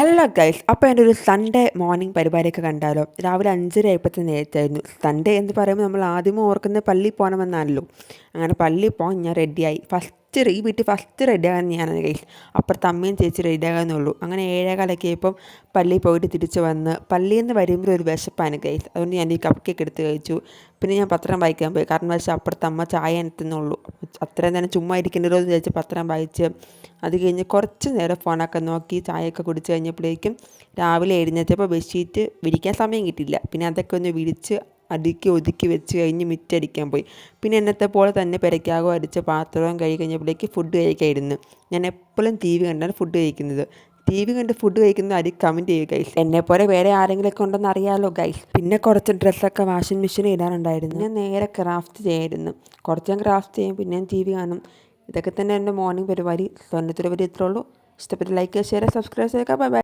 Hello guys, അപ്പോൾ എൻ്റെ ഒരു സൺഡേ മോർണിംഗ് പരിപാടിയൊക്കെ കണ്ടാലോ. രാവിലെ 5:30 ആയപ്പോഴത്തെ നേരത്തായിരുന്നു. സൺഡേ എന്ന് പറയുമ്പോൾ നമ്മൾ ആദ്യമേ ഓർക്കുന്നത് പള്ളിയിൽ പോകണമെന്നാണല്ലോ. അങ്ങനെ പള്ളിയിൽ പോകാൻ ഞാൻ റെഡിയായി. ഈ വീട്ടിൽ ഫസ്റ്റ് റെഡിയാകാൻ ഞാനാണ് ഗൈസ്. അപ്പുറത്ത് അമ്മയും ചേച്ചി റെഡിയാകാമെന്നുള്ളൂ. അങ്ങനെ 7:15 ആയപ്പം പള്ളിയിൽ പോയിട്ട് തിരിച്ച് വന്ന് പള്ളിയിൽ നിന്ന് വരുമ്പോൾ ഒരു വിശപ്പാണ് ഗൈസ്. അതുകൊണ്ട് ഞാൻ ഈ കപ്പ് കേക്ക് എടുത്ത് കഴിച്ചു. പിന്നെ ഞാൻ പത്രം വായിക്കാൻ പോയി. കാരണം വെച്ചാൽ അപ്പുറത്ത് അമ്മ ചായ എത്തുന്നുള്ളൂ. അത്രയും നേരം ചുമ്മാ ഇരിക്കേണ്ടല്ലോ എന്ന് വിചാരിച്ച് പത്രം വായിച്ച് അത് കഴിഞ്ഞ് കുറച്ച് നേരം ഫോണൊക്കെ നോക്കി ചായയൊക്കെ കുടിച്ച് കഴിഞ്ഞപ്പോഴേക്കും രാവിലെ എഴുന്നേറ്റപ്പോൾ ബെഡ്ഷീറ്റ് വിരിക്കാൻ സമയം കിട്ടിയില്ല. പിന്നെ അതൊക്കെ ഒന്ന് വിരിച്ച് അടുക്കി ഒതുക്കി വെച്ച് കഴിഞ്ഞ് മിറ്റടിക്കാൻ പോയി. പിന്നെ എന്നത്തെ പോലെ തന്നെ പെരയ്ക്കാകോ അടിച്ച പാത്രവും കഴുകി കഴിഞ്ഞപ്പോഴേക്ക് ഫുഡ് കഴിക്കായിരുന്നു. ഞാൻ എപ്പോഴും ടി വി കണ്ടാണ് ഫുഡ് കഴിക്കുന്നത്. ടി വി കണ്ട് ഫുഡ് കഴിക്കുന്നത് ആരും കമൻറ്റ് ചെയ്യുക ഗൈസ്. എന്നെപ്പോലെ വേറെ ആരെങ്കിലുമൊക്കെ ഉണ്ടെന്ന് അറിയാമല്ലോ ഗൈസ്. പിന്നെ കുറച്ച് ഡ്രസ്സൊക്കെ വാഷിംഗ് മെഷീനിൽ ഇടാനുണ്ടായിരുന്നു. ഞാൻ നേരെ ക്രാഫ്റ്റ് ചെയ്യായിരുന്നു. കുറച്ച് ഞാൻ ക്രാഫ്റ്റ് ചെയ്യും, പിന്നെ ഞാൻ ടി വി കാണും. ഇതൊക്കെ തന്നെ എൻ്റെ മോർണിംഗ് പരിപാടി. സോ ഇന്നത്തെ പരിപാടി ഇത്രേ ഉള്ളൂ. ഇഷ്ടപ്പെട്ട ലൈക്ക്, ഷെയർ, സബ്സ്ക്രൈബ് ചെയ്യുക. Bye bye.